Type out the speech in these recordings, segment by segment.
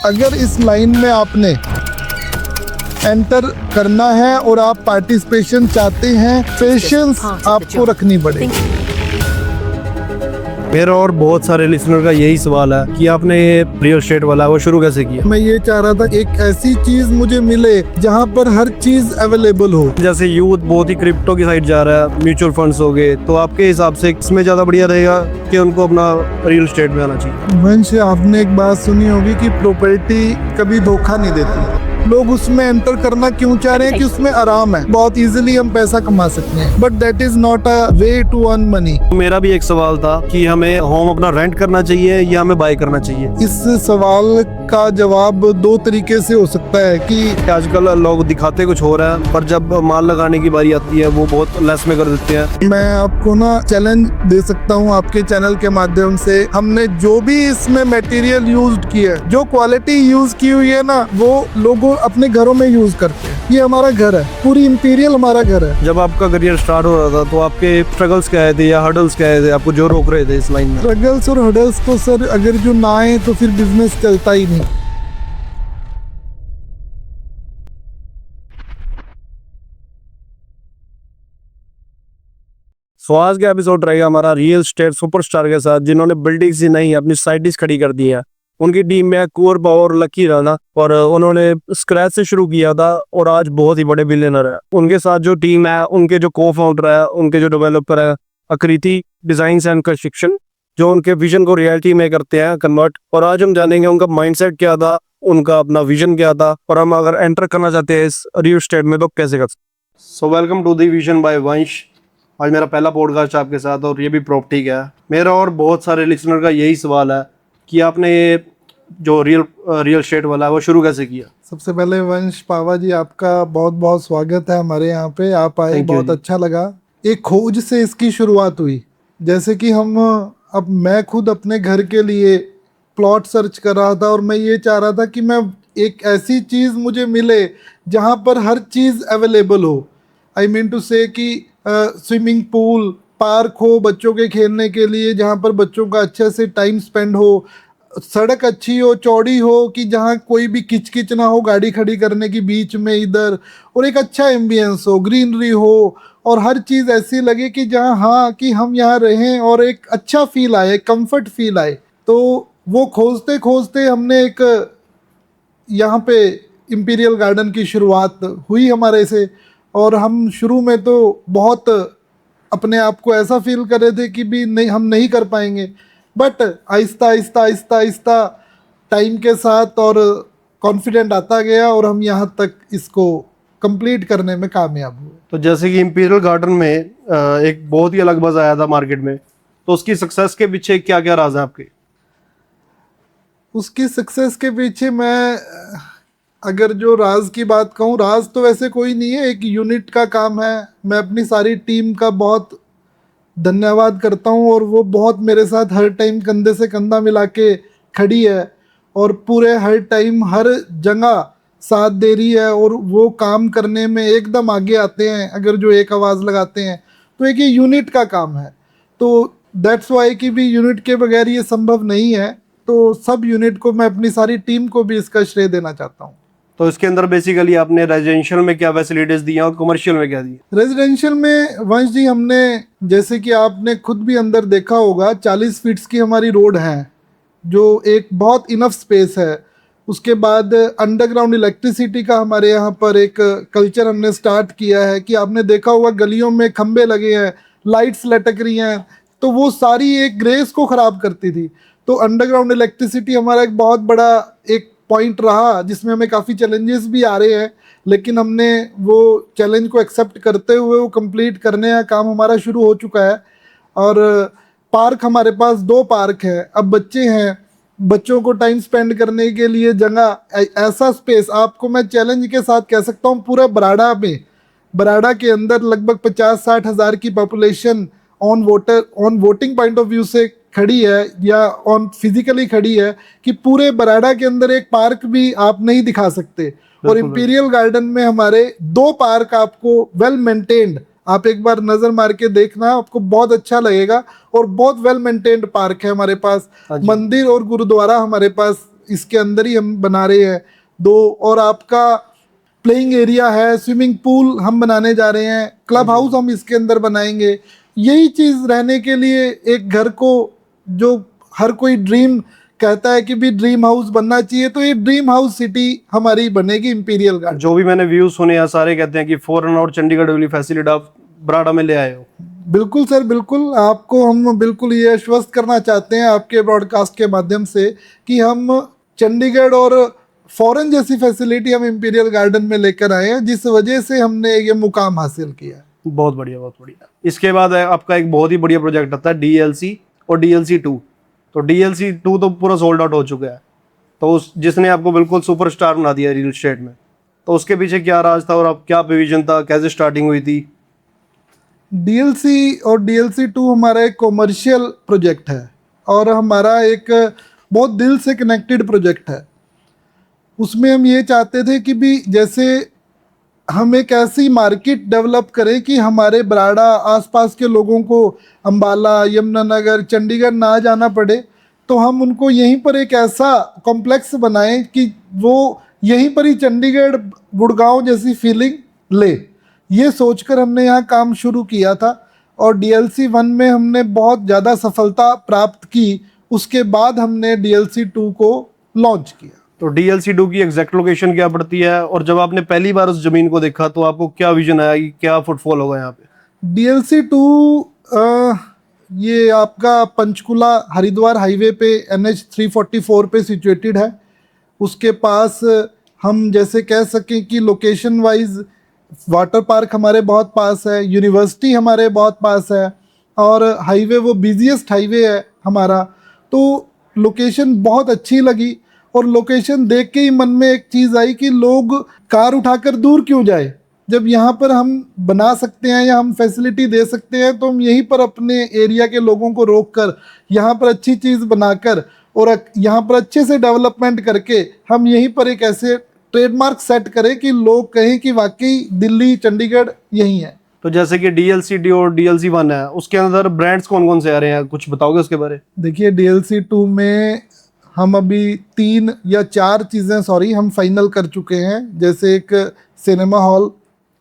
अगर इस लाइन में आपने एंटर करना है और आप पार्टिसिपेशन चाहते हैं, पेशेंस आपको रखनी पड़ेगी। मेरा और बहुत सारे लिसनर का यही सवाल है कि आपने ये रियल एस्टेट वाला वो शुरू कैसे किया। मैं ये चाह रहा था एक ऐसी चीज मुझे मिले जहाँ पर हर चीज अवेलेबल हो। जैसे यूथ बहुत ही क्रिप्टो की साइड जा रहा है, म्यूचुअल फंड्स हो गए, तो आपके हिसाब से इसमें ज्यादा बढ़िया रहेगा कि उनको अपना रियल एस्टेट में आना चाहिए। वंश, आपने एक बात सुनी होगी कि प्रॉपर्टी कभी धोखा नहीं देती। लोग उसमें एंटर करना क्यों चाह रहे हैं कि उसमें आराम है, बहुत इजीली हम पैसा कमा सकते हैं, but that is not a way to earn money. मेरा भी एक सवाल था कि हमें होम अपना रेंट करना चाहिए या हमें बाय करना चाहिए। इस सवाल का जवाब दो तरीके से हो सकता है कि आजकल लोग दिखाते कुछ हो रहा है, पर जब माल लगाने की बारी आती है वो बहुत लेस में कर देते हैं। मैं आपको ना चैलेंज दे सकता हूँ आपके चैनल के माध्यम से। हमने जो भी इसमें मटेरियल यूज किया है, जो क्वालिटी यूज की हुई है ना, वो लोगों अपने घरों में यूज करते हैं। ये हमारा घर है, पूरी इंपीरियल हमारा घर है। जब आपका करियर स्टार्ट हो रहा था तो आपके स्ट्रगल्स क्या थे या हर्डल्स क्या थे, आपको जो रोक रहे थे इस लाइन में? स्ट्रगल्स और हर्डल्स तो सर अगर जो ना आए तो फिर बिजनेस चलता ही नहीं। सो आज का एपिसोड रहेगा हमारा रियल एस्टेट सुपरस्टार के साथ, जिन्होंने बिल्डिंग्स ही नहीं अपनी साइट्स खड़ी कर दी है। उनकी टीम में कुंवर और लकी राणा, और उन्होंने स्क्रैच से शुरू किया था और आज बहुत ही बड़े बिलियनर है। उनके साथ जो टीम है, उनके जो को फाउंडर है, उनके जो डेवलपर है आकृति डिजाइन्स एंड कंस्ट्रक्शन, जो उनके विजन को रियलिटी में करते हैं कन्वर्ट। और आज हम जानेंगे उनका माइंडसेट क्या था, उनका अपना विजन क्या था, और हम अगर एंटर करना चाहते हैं इस रियल एस्टेट में तो कैसे कर सकते। So welcome to the vision by Vansh. आज मेरा पहला पॉडकास्ट आपके साथ, और ये भी प्रॉपर्टी का है। मेरा और बहुत सारे लिसनर का यही सवाल है कि आपने ये जो रियल एस्टेट वाला है वो शुरू कैसे किया। सबसे पहले वंश पावा जी, आपका बहुत बहुत स्वागत है हमारे यहाँ पे। आप आए, बहुत अच्छा लगा। एक खोज से इसकी शुरुआत हुई। जैसे कि अब मैं खुद अपने घर के लिए प्लॉट सर्च कर रहा था, और मैं ये चाह रहा था कि मैं एक ऐसी चीज़ मुझे मिले जहाँ पर हर चीज़ अवेलेबल हो। आई मीन टू से कि स्विमिंग पूल, पार्क हो बच्चों के खेलने के लिए, जहाँ पर बच्चों का अच्छे से टाइम स्पेंड हो, सड़क अच्छी हो, चौड़ी हो, कि जहाँ कोई भी किचकिच ना हो गाड़ी खड़ी करने की बीच में इधर, और एक अच्छा एम्बियंस हो, ग्रीनरी हो, और हर चीज़ ऐसी लगे कि जहाँ हाँ कि हम यहाँ रहें और एक अच्छा फील आए, कंफर्ट फील आए। तो वो खोजते खोजते हमने एक यहाँ पे इम्पीरियल गार्डन की शुरुआत हुई हमारे से। और हम शुरू में तो बहुत अपने आप को ऐसा फील कर रहे थे कि भी नहीं, हम नहीं कर पाएंगे, बट आहिस्ता आहिस्ता आहिस्ता आहिस्ता टाइम के साथ और कॉन्फिडेंट आता गया, और हम यहाँ तक इसको कंप्लीट करने में कामयाब हुए। तो जैसे कि इंपीरियल गार्डन में एक बहुत ही अलग बज़ आया था मार्केट में, तो उसकी सक्सेस के पीछे क्या क्या राज है आपके? उसकी सक्सेस के पीछे मैं अगर जो राज की बात कहूँ, राज तो वैसे कोई नहीं है, एक यूनिट का काम है। मैं अपनी सारी टीम का बहुत धन्यवाद करता हूँ, और वो बहुत मेरे साथ हर टाइम कंधे से कंधा मिला के खड़ी है, और पूरे हर टाइम हर जगह साथ दे रही है, और वो काम करने में एकदम आगे आते हैं। अगर जो एक आवाज़ लगाते हैं तो एक ये यूनिट का काम है, तो दैट्स वाई कि भी यूनिट के बगैर ये संभव नहीं है। तो सब यूनिट को, मैं अपनी सारी टीम को भी इसका श्रेय देना चाहता हूँ। तो इसके अंदर बेसिकली आपने रेजिडेंशियल में क्या फैसिलिटीज दी हैं और कमर्शियल में क्या दी? रेजिडेंशियल में वंश जी, हमने जैसे कि आपने खुद भी अंदर देखा होगा, 40 फीट्स की हमारी रोड है, जो एक बहुत इनफ स्पेस है। उसके बाद अंडरग्राउंड इलेक्ट्रिसिटी का हमारे यहाँ पर एक कल्चर हमने स्टार्ट किया है कि आपने देखा होगा गलियों में खंबे लगे हैं, लाइट्स लटक रही हैं, तो वो सारी एक ग्रेस को ख़राब करती थी। तो अंडरग्राउंड इलेक्ट्रिसिटी हमारा एक बहुत बड़ा एक पॉइंट रहा, जिसमें हमें काफ़ी चैलेंजेस भी आ रहे हैं, लेकिन हमने वो चैलेंज को एक्सेप्ट करते हुए वो कंप्लीट करने का काम हमारा शुरू हो चुका है। और पार्क, हमारे पास 2 पार्क हैं। अब बच्चे हैं, बच्चों को टाइम स्पेंड करने के लिए जगह, ऐसा स्पेस आपको मैं चैलेंज के साथ कह सकता हूँ, पूरा बराड़ा में, बराड़ा के अंदर लगभग 50-60 हज़ार की population on voting point of view से खड़ी है, या ऑन फिजिकली खड़ी है, कि पूरे बराड़ा के अंदर एक पार्क भी आप नहीं दिखा सकते। और इंपीरियल गार्डन में हमारे 2 पार्क आपको वेल मेंटेन्ड, आप एक बार नज़र मार के देखना, आपको बहुत अच्छा लगेगा। और बहुत वेल मेंटेन्ड पार्क है हमारे पास। मंदिर और गुरुद्वारा हमारे पास इसके अंदर ही हम बना रहे हैं 2, और आपका प्लेइंग एरिया है, स्विमिंग पूल हम बनाने जा रहे हैं, क्लब हाउस हम इसके अंदर बनाएंगे। यही चीज़ रहने के लिए एक घर को, जो हर कोई ड्रीम कहता है कि भी ड्रीम हाउस बनना चाहिए, तो ये ड्रीम हाउस सिटी हमारी बनेगी इंपीरियल गार्डन। जो भी मैंने व्यूज सुने हैं सारे कहते हैं कि फॉरेन और चंडीगढ़ वाली फैसिलिटी आप बराड़ा में ले आए हो। बिल्कुल सर, बिल्कुल। आपको हम बिल्कुल ये आश्वस्त करना चाहते हैं आपके ब्रॉडकास्ट के माध्यम से कि हम चंडीगढ़ और फॉरेन जैसी फैसिलिटी हम इंपीरियल गार्डन में लेकर आए हैं, जिस वजह से हमने ये मुकाम हासिल किया। बहुत बढ़िया, बहुत बढ़िया। इसके बाद आपका एक बहुत ही बढ़िया प्रोजेक्ट आता है डीएलसी और डीएलसी 2। तो डीएलसी 2 तो पूरा सोल्ड आउट हो चुका है, तो उस जिसने आपको बिल्कुल सुपरस्टार बना दिया रियल एस्टेट में, तो उसके पीछे क्या राज था और आप क्या विजन था, कैसे स्टार्टिंग हुई थी? डीएलसी और डीएलसी 2 हमारा एक कॉमर्शियल प्रोजेक्ट है और हमारा एक बहुत दिल से कनेक्टेड प्रोजेक्ट है। उसमें हम ये चाहते थे कि भी जैसे हम एक ऐसी मार्केट डेवलप करें कि हमारे बराड़ा आसपास के लोगों को अंबाला, यमुनानगर, चंडीगढ़ ना जाना पड़े, तो हम उनको यहीं पर एक ऐसा कॉम्प्लेक्स बनाएं कि वो यहीं पर ही चंडीगढ़, गुड़गांव जैसी फीलिंग ले। ये सोचकर हमने यहाँ काम शुरू किया था और डीएलसी 1 में हमने बहुत ज़्यादा सफलता प्राप्त की। उसके बाद हमने डीएलसी 2 को लॉन्च किया। तो डीएलसी 2 की एग्जैक्ट लोकेशन क्या पड़ती है, और जब आपने पहली बार उस जमीन को देखा तो आपको क्या विजन आया कि क्या फुटफॉल होगा यहाँ पे? डीएलसी 2 ये आपका पंचकुला हरिद्वार हाईवे पे NH 344 पे सिचुएटेड है। उसके पास हम जैसे कह सकें कि लोकेशन वाइज वाटर पार्क हमारे बहुत पास है, यूनिवर्सिटी हमारे बहुत पास है, और हाईवे वो बिजीएस्ट हाईवे है हमारा। तो लोकेशन बहुत अच्छी लगी और लोकेशन देख के ही मन में एक चीज़ आई कि लोग कार उठाकर दूर क्यों जाए, जब यहाँ पर हम बना सकते हैं या हम फैसिलिटी दे सकते हैं, तो हम यहीं पर अपने एरिया के लोगों को रोक कर यहाँ पर अच्छी चीज़ बनाकर और यहाँ पर अच्छे से डेवलपमेंट करके हम यहीं पर एक ऐसे ट्रेडमार्क सेट करें कि लोग कहें कि वाकई दिल्ली, चंडीगढ़ यही है। तो जैसे कि डीएलसी 2 और डीएलसी 1 है, उसके अंदर ब्रांड्स कौन कौन से आ रहे हैं, कुछ बताओगे उसके बारे? देखिए, डीएलसी 2 में हम अभी 3 या 4 चीज़ें हम फाइनल कर चुके हैं। जैसे एक सिनेमा हॉल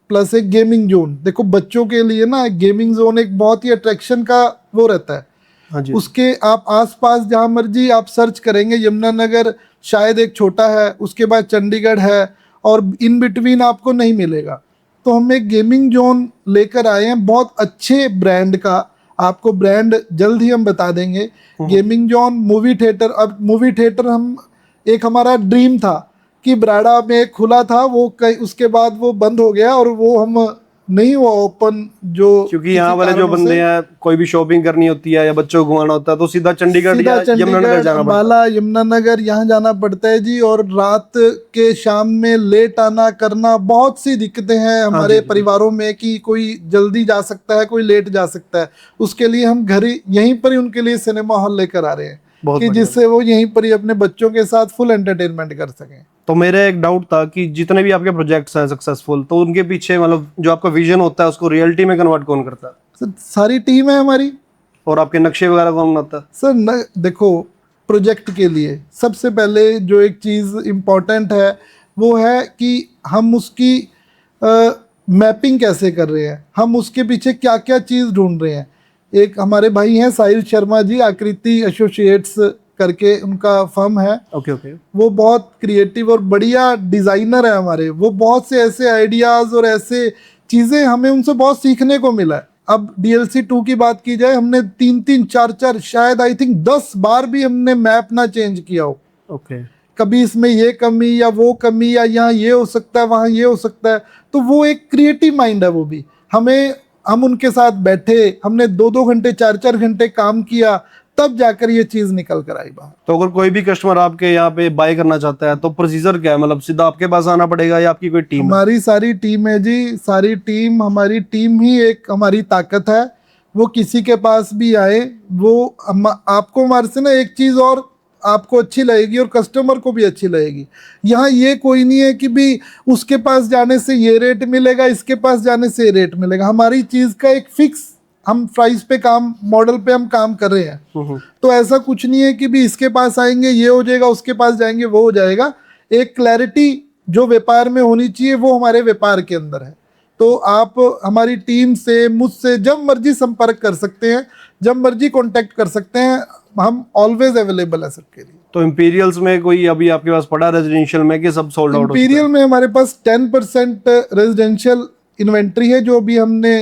प्लस एक गेमिंग जोन। देखो, बच्चों के लिए ना गेमिंग जोन एक बहुत ही अट्रैक्शन का वो रहता है। हाँ जी। उसके आप आसपास जहाँ मर्जी आप सर्च करेंगे, यमुनानगर शायद एक छोटा है, उसके बाद चंडीगढ़ है, और इन बिटवीन आपको नहीं मिलेगा। तो हम एक गेमिंग जोन लेकर आए हैं बहुत अच्छे ब्रांड का। आपको ब्रांड जल्द ही हम बता देंगे। Gaming zone, movie theatre. अब मूवी थिएटर हम एक हमारा ड्रीम था कि बराड़ा में खुला था, वो उसके बाद वो बंद हो गया और वो हम नहीं हुआ ओपन। जो क्योंकि यहाँ वाले जो बंदे हैं, कोई भी शॉपिंग करनी होती है या बच्चों को घुमाना होता है तो सीधा चंडीगढ़ या यमुनानगर जाना पड़ता है। अंबाला, यमुनानगर यहाँ जाना पड़ता है जी। और रात के शाम में लेट आना करना, बहुत सी दिक्कतें हैं हमारे परिवारों में कि कोई जल्दी जा सकता है, कोई लेट जा सकता है। उसके लिए हम घर ही यहीं पर ही उनके लिए सिनेमा हॉल लेकर आ रहे हैं कि जिससे वो यहीं पर ही अपने बच्चों के साथ फुल एंटरटेनमेंट कर सकें। तो मेरा एक डाउट था कि जितने भी आपके प्रोजेक्ट्स हैं सक्सेसफुल, तो उनके पीछे मतलब जो आपका विजन होता है उसको रियलिटी में कन्वर्ट कौन करता है? सर, सारी टीम है हमारी। और आपके नक्शे वगैरह कौन बनाता है? सर देखो, प्रोजेक्ट के लिए सबसे पहले जो एक चीज़ इम्पॉर्टेंट है वो है कि हम उसकी मैपिंग कैसे कर रहे हैं, हम उसके पीछे क्या क्या चीज़ ढूंढ रहे हैं। एक हमारे भाई हैं साहिल शर्मा जी, आकृति एसोसिएट्स करके उनका फर्म है। ओके। वो बहुत क्रिएटिव और बढ़िया डिज़ाइनर है हमारे। वो बहुत से ऐसे आइडियाज़ और ऐसे चीज़ें हमें उनसे बहुत सीखने को मिला है। अब डीएलसी 2 की बात की जाए, हमने 3-3, 4-4, शायद आई थिंक 10 बार भी हमने मैप ना चेंज किया हो। ओके। कभी इसमें ये कमी या वो कमी, या यहाँ ये हो सकता है, वहाँ ये हो सकता है। तो वो एक क्रिएटिव माइंड है। वो भी हम उनके साथ बैठे, हमने 2-2 घंटे, 4-4 घंटे काम किया, तब जाकर ये चीज़ निकल कर आई बाहर। तो अगर कोई भी कस्टमर आपके यहाँ पे बाय करना चाहता है तो प्रोसीजर क्या है, मतलब सीधा आपके पास आना पड़ेगा या आपकी कोई टीम? हमारी सारी टीम है जी, सारी टीम। हमारी टीम ही एक हमारी ताकत है। वो किसी के पास भी आए, वो आपको हमारे से ना एक चीज़ और आपको अच्छी लगेगी और कस्टमर को भी अच्छी लगेगी। यहाँ ये कोई नहीं है कि भी उसके पास जाने से ये रेट मिलेगा, इसके पास जाने से ये रेट मिलेगा। हमारी चीज़ का एक फिक्स हम प्राइस पे काम, मॉडल पे हम काम कर रहे हैं। तो ऐसा कुछ नहीं है कि भी इसके पास आएंगे ये हो जाएगा, उसके पास जाएंगे वो हो जाएगा। एक क्लैरिटी जो व्यापार में होनी चाहिए वो हमारे व्यापार के अंदर है। तो आप हमारी टीम से, मुझसे जब मर्जी संपर्क कर सकते हैं, जब मर्जी कांटेक्ट कर सकते हैं, हम ऑलवेज अवेलेबल है सबके लिए। तो इंपीरियल्स में कोई अभी आपके पास पड़ा रेजिडेंशियल में कि सब सोल्ड आउट? इंपीरियल में हमारे पास 10% रेजिडेंशियल इन्वेंट्री है जो अभी हमने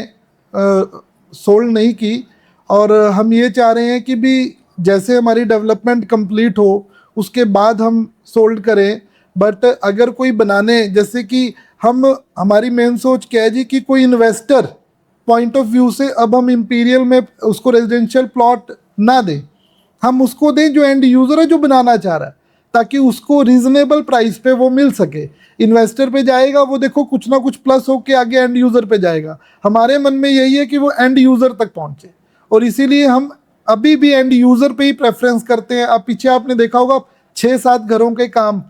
सोल्ड नहीं की, और हम ये चाह रहे हैं कि भी जैसे हमारी डेवलपमेंट कंप्लीट हो उसके बाद हम सोल्ड करें। बट अगर कोई बनाने, जैसे कि हमारी मेन सोच क्या है जी कि कोई इन्वेस्टर पॉइंट ऑफ व्यू से अब हम इंपीरियल में उसको रेजिडेंशियल प्लॉट ना दें, हम उसको दें जो एंड यूज़र है जो बनाना चाह रहा है, ताकि उसको रीजनेबल प्राइस पे वो मिल सके। इन्वेस्टर पे जाएगा वो देखो कुछ ना कुछ प्लस होके आगे एंड यूज़र पे जाएगा। हमारे मन में यही है कि वो एंड यूज़र तक पहुंचे, और इसीलिए हम अभी भी एंड यूज़र पे ही प्रेफरेंस करते हैं। अब पीछे आपने देखा होगा 6-7 घरों के काम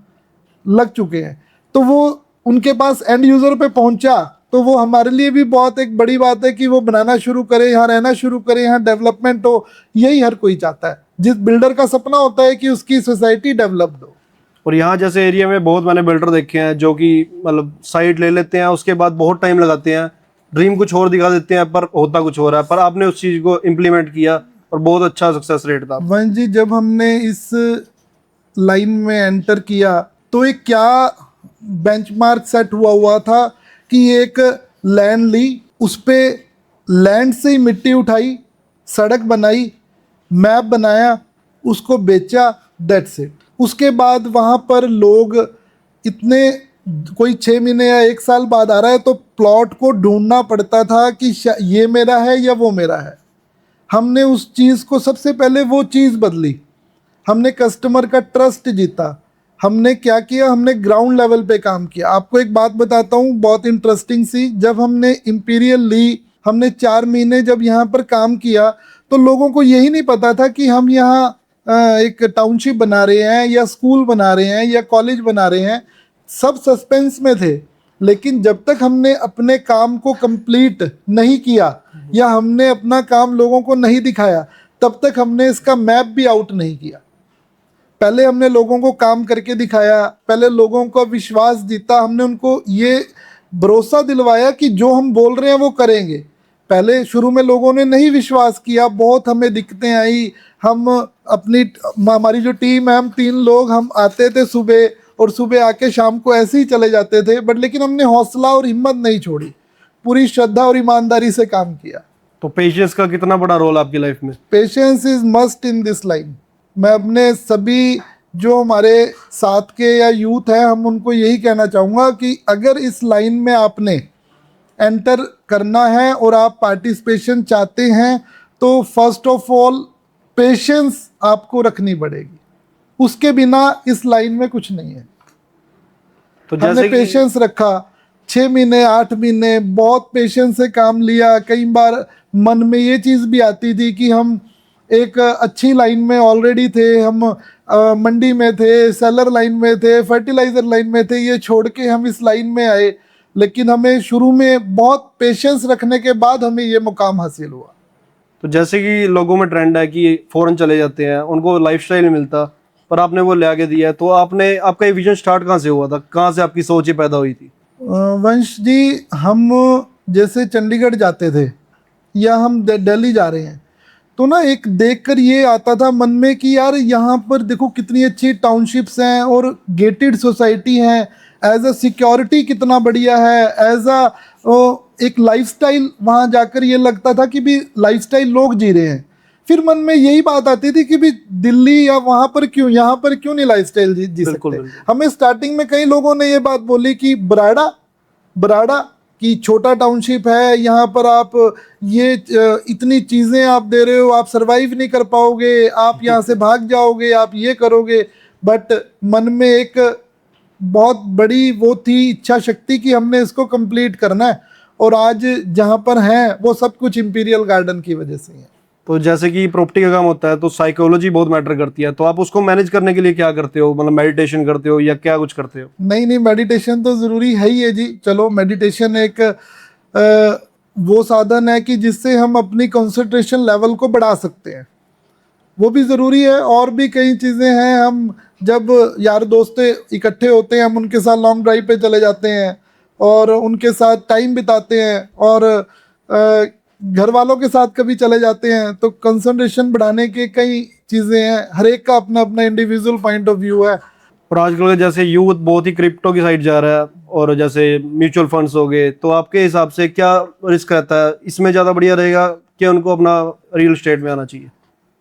लग चुके हैं, तो वो उनके पास एंड यूज़र पे पहुंचा, तो वो हमारे लिए भी बहुत एक बड़ी बात है कि वो बनाना शुरू करे, यहाँ रहना शुरू करे, यहाँ डेवलपमेंट हो। यही हर कोई चाहता है, जिस बिल्डर का सपना होता है कि उसकी सोसाइटी डेवलप्ड हो। और यहाँ जैसे एरिया में बहुत मैंने बिल्डर देखे हैं जो कि मतलब साइट ले लेते हैं, उसके बाद बहुत टाइम लगाते हैं, ड्रीम कुछ और दिखा देते हैं पर होता कुछ हो रहा है। पर आपने उस चीज़ को इम्प्लीमेंट किया और बहुत अच्छा सक्सेस रेट था। वंश जी, जब हमने इस लाइन में एंटर किया तो एक क्या बेंचमार्क सेट हुआ था कि एक लैंड ली, उस पे लैंड से ही मिट्टी उठाई, सड़क बनाई, मैप बनाया, उसको बेचा, दैट्स इट। उसके बाद वहाँ पर लोग इतने, कोई 6 महीने या 1 साल बाद आ रहा है तो प्लॉट को ढूंढना पड़ता था कि ये मेरा है या वो मेरा है। हमने उस चीज़ को, सबसे पहले वो चीज़ बदली, हमने कस्टमर का ट्रस्ट जीता। हमने क्या किया, हमने ग्राउंड लेवल पे काम किया। आपको एक बात बताता हूँ बहुत इंटरेस्टिंग सी, जब हमने इंपीरियल ली, हमने 4 महीने जब यहाँ पर काम किया तो लोगों को यही नहीं पता था कि हम यहाँ एक टाउनशिप बना रहे हैं या स्कूल बना रहे हैं या कॉलेज बना रहे हैं। सब सस्पेंस में थे। लेकिन जब तक हमने अपने काम को कंप्लीट नहीं किया या हमने अपना काम लोगों को नहीं दिखाया, तब तक हमने इसका मैप भी आउट नहीं किया। पहले हमने लोगों को काम करके दिखाया, पहले लोगों का विश्वास जीता, हमने उनको ये भरोसा दिलवाया कि जो हम बोल रहे हैं वो करेंगे। पहले शुरू में लोगों ने नहीं विश्वास किया, बहुत हमें दिक्कतें आई। हम अपनी, हमारी जो टीम है, हम 3 लोग, हम आते थे सुबह और सुबह आके शाम को ऐसे ही चले जाते थे, बट लेकिन हमने हौसला और हिम्मत नहीं छोड़ी, पूरी श्रद्धा और ईमानदारी से काम किया। तो पेशेंस का कितना बड़ा रोल आपकी लाइफ में? Patience is must in this line. मैं अपने सभी जो हमारे साथ के या यूथ हैं, हम उनको यही कहना चाहूँगा कि अगर इस लाइन में आपने एंटर करना है और आप पार्टिसिपेशन चाहते हैं तो फर्स्ट ऑफ ऑल पेशेंस आपको रखनी पड़ेगी। उसके बिना इस लाइन में कुछ नहीं है। तो हमने जैसे पेशेंस रखा, 6 महीने 8 महीने बहुत पेशेंस से काम लिया। कई बार मन में ये चीज़ भी आती थी कि हम एक अच्छी लाइन में ऑलरेडी थे, हम मंडी में थे, सेलर लाइन में थे, फर्टिलाइज़र लाइन में थे, ये छोड़ के हम इस लाइन में आए। लेकिन हमें शुरू में बहुत पेशेंस रखने के बाद हमें ये मुकाम हासिल हुआ। तो जैसे कि लोगों में ट्रेंड है कि फॉरेन चले जाते हैं, उनको लाइफस्टाइल नहीं मिलता, पर आपने वो ले आके दिया है। तो आपने, आपका ये विजन स्टार्ट कहाँ से हुआ था, कहाँ से आपकी सोच ये पैदा हुई थी? वंश जी, हम जैसे चंडीगढ़ जाते थे या हम दिल्ली जा रहे हैं तो ना एक देखकर ये आता था मन में कि यार यहाँ पर देखो कितनी अच्छी टाउनशिप्स हैं और गेटेड सोसाइटी हैं, एज अ सिक्योरिटी कितना बढ़िया है, एज अ एक लाइफस्टाइल वहाँ जाकर ये लगता था कि भी लाइफस्टाइल लोग जी रहे हैं। फिर मन में यही बात आती थी कि भी दिल्ली या वहाँ पर क्यों, यहाँ पर क्यों नहीं लाइफस्टाइल जी सकते। हमें स्टार्टिंग में कई लोगों ने ये बात बोली कि बराड़ा कि छोटा टाउनशिप है, यहाँ पर आप ये इतनी चीज़ें आप दे रहे हो, आप सरवाइव नहीं कर पाओगे, आप यहाँ से भाग जाओगे, आप ये करोगे। बट मन में एक बहुत बड़ी वो थी इच्छा शक्ति कि हमने इसको कंप्लीट करना है, और आज जहाँ पर हैं वो सब कुछ इंपीरियल गार्डन की वजह से है। तो जैसे कि प्रॉपर्टी का काम होता है तो साइकोलॉजी बहुत मैटर करती है, तो आप उसको मैनेज करने के लिए क्या करते हो, मतलब मेडिटेशन करते हो या क्या कुछ करते हो? नहीं, मेडिटेशन तो ज़रूरी है ही है जी। चलो, मेडिटेशन एक वो साधन है कि जिससे हम अपनी कंसंट्रेशन लेवल को बढ़ा सकते हैं, वो भी ज़रूरी है। और भी कई चीज़ें हैं, हम जब यार दोस्त इकट्ठे होते हैं, हम उनके साथ लॉन्ग ड्राइव पे चले जाते हैं और उनके साथ टाइम बिताते हैं, और घर वालों के साथ कभी चले जाते हैं, तो कंसंट्रेशन बढ़ाने के कई चीज़ें हैं। हर एक का अपना अपना इंडिविजुअल पॉइंट ऑफ व्यू है। और आजकल जैसे यूथ बहुत ही क्रिप्टो की साइड जा रहा है, और जैसे म्यूचुअल फंड्स हो गए, तो आपके हिसाब से क्या रिस्क रहता है? इसमें ज़्यादा बढ़िया रहेगा कि उनको अपना रियल एस्टेट में आना चाहिए?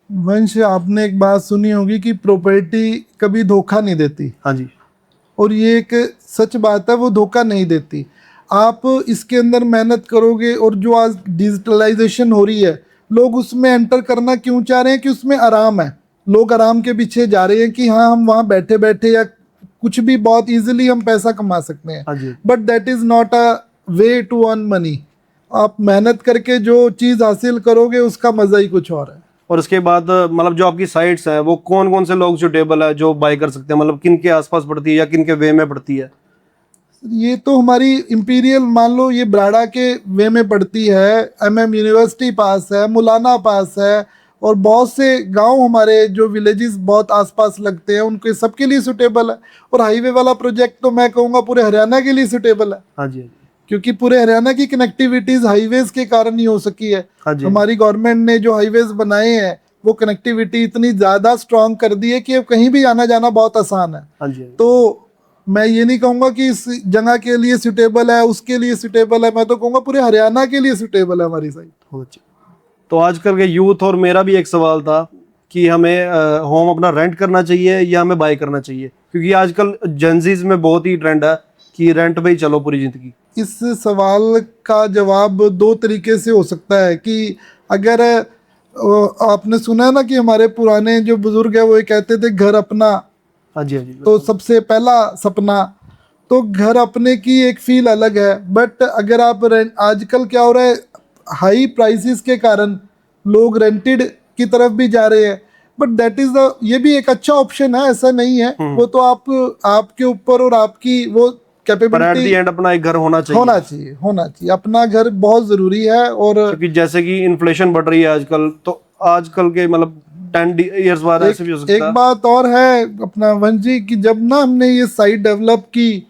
वंश, आपने एक बात सुनी होगी कि प्रॉपर्टी कभी धोखा नहीं देती। हाँ जी। और ये एक सच बात है, वो धोखा नहीं देती। आप इसके अंदर मेहनत करोगे, और जो आज डिजिटलाइजेशन हो रही है, लोग उसमें एंटर करना क्यों चाह रहे हैं? कि उसमें आराम है, लोग आराम के पीछे जा रहे हैं कि हाँ, हम वहाँ बैठे बैठे या कुछ भी बहुत इजीली हम पैसा कमा सकते हैं। हाँ जी। But that is not a way to earn money. आप मेहनत करके जो चीज़ हासिल करोगे, उसका मज़ा ही कुछ और है। और उसके बाद मतलब जो आपकी साइट्स हैं, वो कौन कौन से लोग सुटेबल है जो बाय कर सकते हैं? मतलब किन के आसपास पड़ती है या किन के वे में पड़ती है? ये तो हमारी इंपीरियल, मान लो ये ब्राडा के वे में पड़ती है, MM यूनिवर्सिटी पास है, मुलाना पास है, और बहुत से गांव हमारे जो विलेजेस बहुत आसपास लगते हैं, उनके सबके लिए सुटेबल है। और हाईवे वाला प्रोजेक्ट तो मैं कहूँगा पूरे हरियाणा के लिए सुटेबल है, हाँ जी। क्योंकि पूरे हरियाणा की कनेक्टिविटीज हाईवेज के कारण ही हो सकी है। हाँ जी। हमारी गवर्नमेंट ने जो हाईवेज बनाए हैं, वो कनेक्टिविटी इतनी ज़्यादा स्ट्रांग कर दी है कि अब कहीं भी आना जाना बहुत आसान है। हाँ जी। तो मैं ये नहीं कहूँगा कि इस जगह के लिए सुटेबल है, उसके लिए सुटेबल है, मैं तो कहूँगा पूरे हरियाणा के लिए सुटेबल है हमारी साइड। बहुत अच्छी। तो आजकल के यूथ, और मेरा भी एक सवाल था कि हमें होम अपना रेंट करना चाहिए या हमें बाय करना चाहिए? क्योंकि आजकल जेंजीज में बहुत ही ट्रेंड है कि रेंट पे ही चलो पूरी जिंदगी। इस सवाल का जवाब दो तरीके से हो सकता है कि अगर आपने सुना है ना कि हमारे पुराने जो बुजुर्ग है, वो ये कहते थे घर अपना। हाँ जी। हाँ जी। तो सबसे पहला सपना तो घर अपने की एक फील अलग है। बट अगर आप आजकल क्या हो रहा है, हाई प्राइसेस के कारण लोग रेंटेड की तरफ भी जा रहे हैं। बट दैट इज द, ये भी एक अच्छा ऑप्शन है, ऐसा नहीं है। वो तो आपके ऊपर और आपकी वो पर एट द कैपेबिलिटी एंड अपना एक घर होना चाहिए। होना चाहिए। अपना घर बहुत ज़रूरी है। और क्योंकि जैसे कि इन्फ्लेशन बढ़ रही है आजकल, तो आजकल के मतलब 10 ईयर्स बाद ऐसे भी हो सकता है। एक बात और है अपना वंश जी, कि जब ना हमने ये साइट डेवलप की,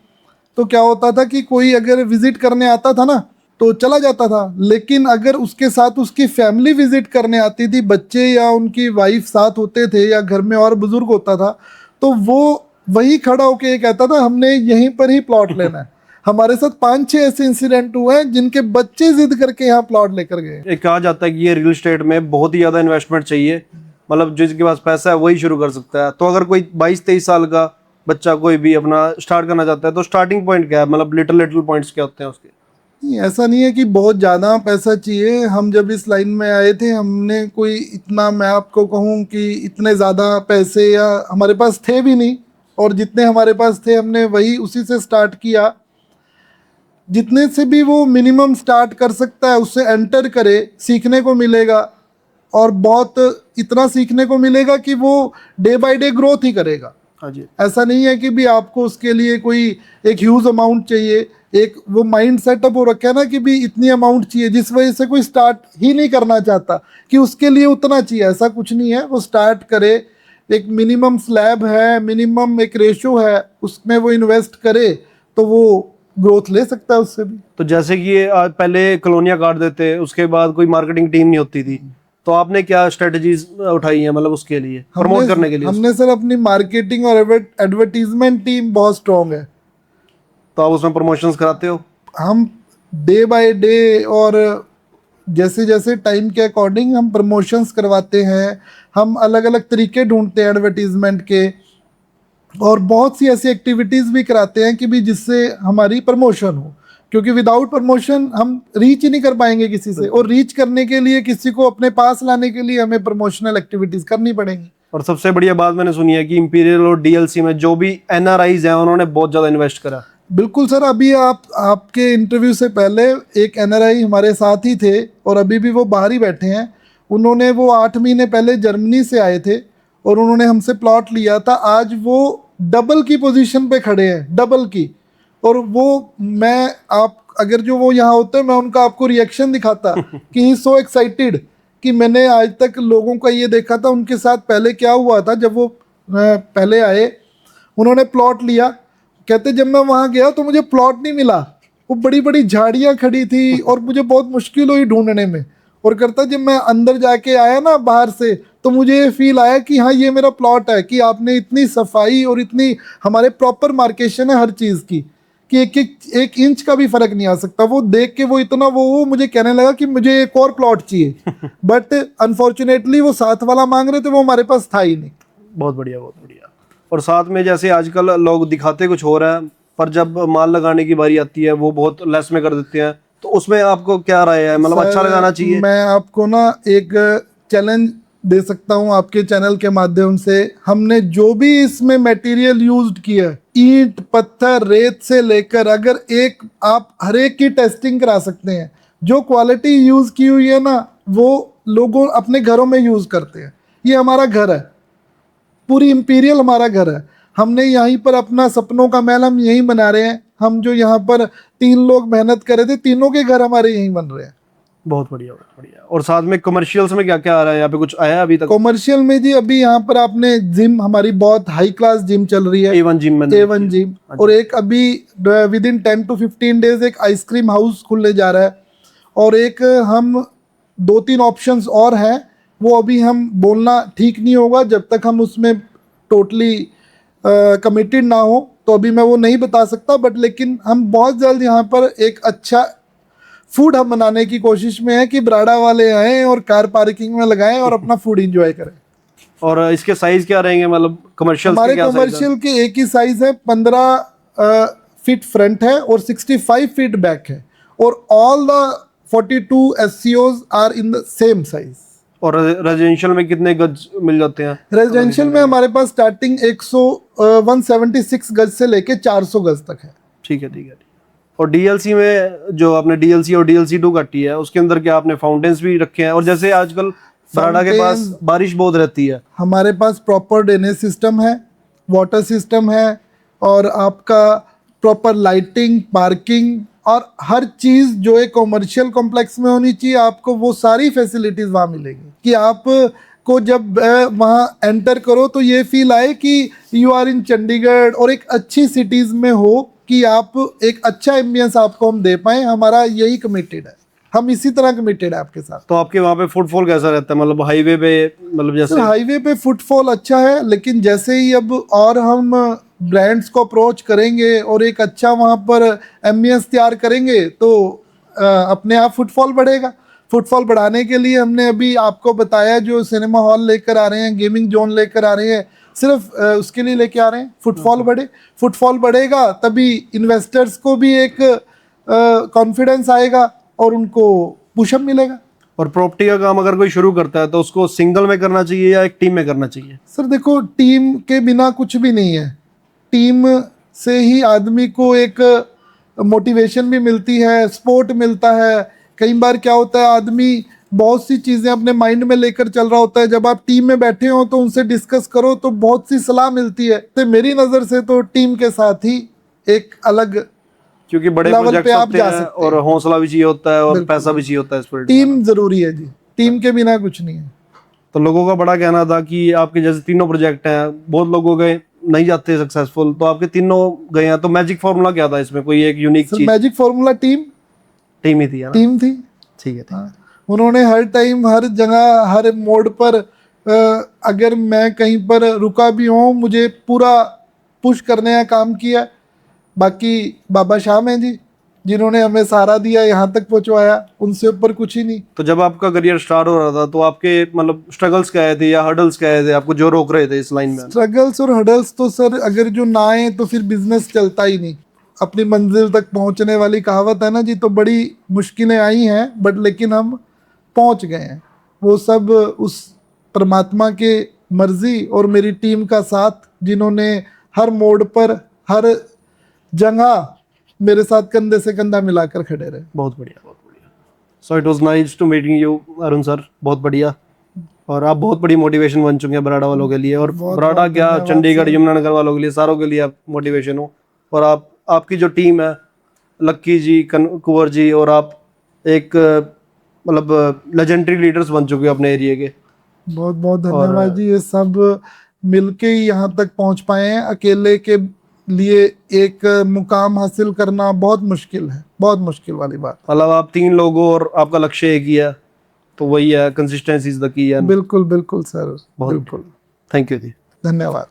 तो क्या होता था कि कोई अगर विजिट करने आता था ना, तो चला जाता था। लेकिन अगर उसके साथ उसकी फैमिली विजिट करने आती थी, बच्चे या उनकी वाइफ साथ होते थे, या घर में और बुजुर्ग होता था, तो वो वही खड़ा होके ये कहता था हमने यहीं पर ही प्लॉट लेना है। हमारे साथ 5-6 ऐसे इंसिडेंट हुए हैं जिनके बच्चे जिद करके यहाँ प्लॉट लेकर गए। एक कहा जाता है कि ये रियल एस्टेट में बहुत ही ज्यादा इन्वेस्टमेंट चाहिए, मतलब जिसके पास पैसा है वही शुरू कर सकता है। तो अगर कोई 22-23 साल का बच्चा कोई भी अपना स्टार्ट करना चाहता है, तो स्टार्टिंग पॉइंट क्या है? मतलब लिटिल पॉइंट्स क्या होते हैं उसके? नहीं, ऐसा नहीं है कि बहुत ज़्यादा पैसा चाहिए। हम जब इस लाइन में आए थे, हमने कोई इतना, मैं आपको कहूँ कि इतने ज़्यादा पैसे या हमारे पास थे भी नहीं। और जितने हमारे पास थे, हमने वही उसी से स्टार्ट किया। जितने से भी वो मिनिमम स्टार्ट कर सकता है, उससे एंटर करे, सीखने को मिलेगा। और बहुत इतना सीखने को मिलेगा कि वो डे बाय डे ग्रोथ ही करेगा। हाँ जी। ऐसा नहीं है कि भी आपको उसके लिए कोई एक ह्यूज अमाउंट चाहिए। एक वो माइंड सेटअप हो रखा है ना कि भी इतनी अमाउंट चाहिए, जिस वजह से कोई स्टार्ट ही नहीं करना चाहता कि उसके लिए उतना चाहिए। ऐसा कुछ नहीं है, वो स्टार्ट करे। एक मिनिमम स्लैब है, मिनिमम एक रेशो है, उसमें वो इन्वेस्ट करे तो वो ग्रोथ ले सकता है उससे भी। तो जैसे कि ये पहले कॉलोनियां काट देते, उसके बाद कोई मार्केटिंग टीम नहीं होती थी, तो आपने क्या स्ट्रेटजीज उठाई है मतलब उसके लिए, प्रमोट करने के लिए? हमने सर अपनी मार्केटिंग और एडवर्टीजमेंट टीम बहुत स्ट्रांग है। तो आप उसमें प्रमोशंस कराते हो? हम डे बाय डे और जैसे जैसे टाइम के अकॉर्डिंग हम प्रमोशंस करवाते हैं। हम अलग अलग तरीके ढूंढते हैं एडवर्टीजमेंट के, और बहुत सी ऐसी एक्टिविटीज़ भी कराते हैं कि भी जिससे हमारी प्रमोशन हो। क्योंकि विदाउट प्रमोशन हम रीच ही नहीं कर पाएंगे किसी से, और रीच करने के लिए, किसी को अपने पास लाने के लिए, हमें प्रमोशनल एक्टिविटीज़ करनी पड़ेंगी। और सबसे बढ़िया बात मैंने सुनी है कि इंपीरियल और डीएलसी में जो भी एनआरआईज हैं, उन्होंने बहुत ज़्यादा इन्वेस्ट करा। बिल्कुल सर, अभी आपके इंटरव्यू से पहले एक एनआरआई हमारे साथ ही थे, और अभी भी वो बाहर ही बैठे हैं। उन्होंने, वो 8 महीने पहले जर्मनी से आए थे, और उन्होंने हमसे प्लॉट लिया था। आज वो डबल की पोजीशन पे खड़े हैं, डबल की। और वो, मैं अगर जो वो यहाँ होते मैं उनका आपको रिएक्शन दिखाता कि ही सो एक्साइटेड कि मैंने आज तक लोगों का ये देखा था उनके साथ पहले क्या हुआ था। जब वो पहले आए उन्होंने प्लॉट लिया, कहते जब मैं वहाँ गया तो मुझे प्लॉट नहीं मिला, वो बड़ी बड़ी झाड़ियाँ खड़ी थी और मुझे बहुत मुश्किल हुई ढूंढने में। और करता जब मैं अंदर जाके आया ना बाहर से तो मुझे ये फील आया कि हाँ ये मेरा प्लॉट है, कि आपने इतनी सफाई और इतनी हमारे प्रॉपर मार्केशन है हर चीज़ की कि एक इंच का भी फर्क नहीं आ सकता। वो देख के वो इतना वो मुझे कहने लगा कि मुझे एक और प्लॉट चाहिए बट अनफॉर्चुनेटली वो साथ वाला मांग रहे थे, वो हमारे पास था ही नहीं। बहुत बढ़िया, बहुत बढ़िया। और साथ में जैसे आजकल लोग दिखाते कुछ हो रहा है पर जब माल लगाने की बारी आती है वो बहुत लेस में कर देते हैं, तो उसमें आपको क्या राय है? मतलब अच्छा लगाना चाहिए? मैं आपको ना एक चैलेंज दे सकता हूँ आपके चैनल के माध्यम से। हमने जो भी इसमें मटेरियल यूज्ड किया, ईंट पत्थर रेत से लेकर, अगर एक आप हर एक की टेस्टिंग करा सकते हैं। जो क्वालिटी यूज की हुई है ना वो लोगों अपने घरों में यूज करते हैं। ये हमारा घर है, पूरी इंपीरियल हमारा घर है। हमने यहीं पर अपना सपनों का महल हम यहीं बना रहे हैं। हम जो यहाँ पर 3 लोग मेहनत कर रहे थे, तीनों के घर हमारे यहीं बन रहे हैं। बहुत बढ़िया, बहुत बढ़िया। और साथ में कमर्शियल्स में क्या क्या आ रहा है? यहाँ पे कुछ आया अभी तक? कॉमर्शियल में जी अभी यहाँ पर आपने जिम, हमारी बहुत हाई क्लास जिम चल रही है, A1 जिम में। A1 gym. और एक अभी विद इन 10 to 15 डेज एक आइसक्रीम हाउस खुलने जा रहा है। और एक हम 2-3 ऑप्शंस और हैं, वो अभी हम बोलना ठीक नहीं होगा जब तक हम उसमें टोटली कमिटेड ना हो, तो अभी मैं वो नहीं बता सकता। बट लेकिन हम बहुत जल्द यहाँ पर एक अच्छा फूड हम बनाने की कोशिश में है कि बराड़ा वाले आएँ और कार पार्किंग में लगाएं और अपना फूड एंजॉय करें। और इसके साइज क्या रहेंगे? मतलब कमर्शियल हमारे कमर्शियल के एक ही साइज है, 15 फीट फ्रंट है और 65 फीट बैक है। और all the 42 SCOs are in the same size. और रेजिडेंशियल में कितने गज मिल जाते हैं? रेजिडेंशियल में हमारे पास स्टार्टिंग 176 गज से लेके 400 गज तक है। ठीक है, ठीक है। और डीएलसी में जो आपने डीएलसी और डीएलसी 2 काटी है उसके अंदर क्या आपने फाउंटेन्स भी रखे हैं? और जैसे आजकल बराड़ा के पास बारिश बहुत रहती है, हमारे पास प्रॉपर ड्रेनेज सिस्टम है, वाटर सिस्टम है और आपका प्रॉपर लाइटिंग, पार्किंग और हर चीज़ जो एक कॉमर्शियल कॉम्प्लेक्स में होनी चाहिए, आपको वो सारी फैसिलिटीज़ वहाँ मिलेगी कि आप को जब वहाँ एंटर करो तो ये फील आए कि यू आर इन चंडीगढ़ और एक अच्छी सिटीज़ में हो, कि आप एक अच्छा एम्बियंस आपको हम दे पाएँ। हमारा यही कमिटेड है, हम इसी तरह कमिटेड है आपके साथ। तो आपके वहाँ पे फुटफॉल कैसा रहता है? मतलब हाईवे पे, मतलब जैसे हाईवे पे फुटफॉल अच्छा है, लेकिन जैसे ही अब और हम ब्रांड्स को अप्रोच करेंगे और एक अच्छा वहाँ पर एम्बियंस तैयार करेंगे तो अपने आप फुटफॉल बढ़ेगा। फुटफॉल बढ़ाने के लिए हमने अभी आपको बताया जो सिनेमा हॉल लेकर आ रहे हैं, गेमिंग जोन लेकर आ रहे हैं, सिर्फ उसके लिए लेके आ रहे हैं फुटफॉल बढ़े। फुटफॉल बढ़ेगा तभी इन्वेस्टर्स को भी एक कॉन्फिडेंस आएगा और उनको पुशअप मिलेगा। और प्रॉपर्टी का काम अगर कोई शुरू करता है तो उसको सिंगल में करना चाहिए या एक टीम में करना चाहिए? सर देखो, टीम के बिना कुछ भी नहीं है। टीम से ही आदमी को एक मोटिवेशन भी मिलती है, सपोर्ट मिलता है। कई बार क्या होता है, आदमी बहुत सी चीज़ें अपने माइंड में लेकर चल रहा होता है, जब आप टीम में बैठे हो तो उनसे डिस्कस करो तो बहुत सी सलाह मिलती है। तो मेरी नज़र से तो टीम के साथ ही एक अलग, क्योंकि बड़े प्रोजेक्ट्स होते हैं और हौसला भी चाहिए होता है और पैसा भी चाहिए होता है इस पर। टीम जरूरी है जी, टीम के बिना कुछ नहीं है। तो लोगों का बड़ा कहना था कि आपके जैसे तीनों प्रोजेक्ट हैं, बहुत लोगों के नहीं जाते सक्सेसफुल, तो आपके तीनों गए हैं, तो मैजिक फॉर्मूला क्या था इसमें? कोई एक यूनिक चीज? मैजिक फॉर्मूला टीम ही थी, है ना? टीम थी। ठीक है, ठीक है। उन्होंने हर टाइम, हर जगह, हर मोड़ पर अगर मैं कहीं पर रुका भी हूँ, मुझे पूरा पुश करने का काम किया। बाकी बाबा श्याम हैं जी, जिन्होंने हमें सहारा दिया, यहाँ तक पहुँचवाया, उनसे ऊपर कुछ ही नहीं। तो जब आपका करियर स्टार्ट हो रहा था तो आपके मतलब स्ट्रगल्स क्या थे या हर्डल्स क्या थे आपको जो रोक रहे थे इस लाइन में? स्ट्रगल्स और हर्डल्स तो सर अगर जो ना आए तो फिर बिजनेस चलता ही नहीं। अपनी मंजिल तक पहुँचने वाली कहावत है ना जी, तो बड़ी मुश्किलें आई हैं बट लेकिन हम पहुँच गए हैं। वो सब उस परमात्मा के मर्जी और मेरी टीम का साथ, जिन्होंने हर मोड़ पर, हर जगह मेरे साथ कंधे से कंधा मिलाकर खड़े रहे। बहुत बढ़िया, बहुत बढ़िया। So it was nice to meeting you Arun sir, बहुत बढ़िया। और आप बहुत बड़ी मोटिवेशन बन चुके हैं बराड़ा वालों के लिए, और बराड़ा क्या, चंडीगढ़, यमुनानगर वालों के लिए, सारों के लिए आप मोटिवेशन हो। और आपकी जो टीम है लक्की जी, कुंवर जी, और आप एक मतलब लेजेंडरी लीडर्स बन चुके हो अपने एरिया के। बहुत बहुत धन्यवाद जी। ये सब मिलके ही यहाँ तक पहुँच पाए हैं। अकेले के लिए एक मुकाम हासिल करना बहुत मुश्किल है, बहुत मुश्किल वाली बात। मतलब आप 3 लोग हो और आपका लक्ष्य एक ही है, तो वही है, कंसिस्टेंसी इज द की है। बिल्कुल बिल्कुल सर, बहुत बिल्कुल। थैंक यू जी। धन्यवाद।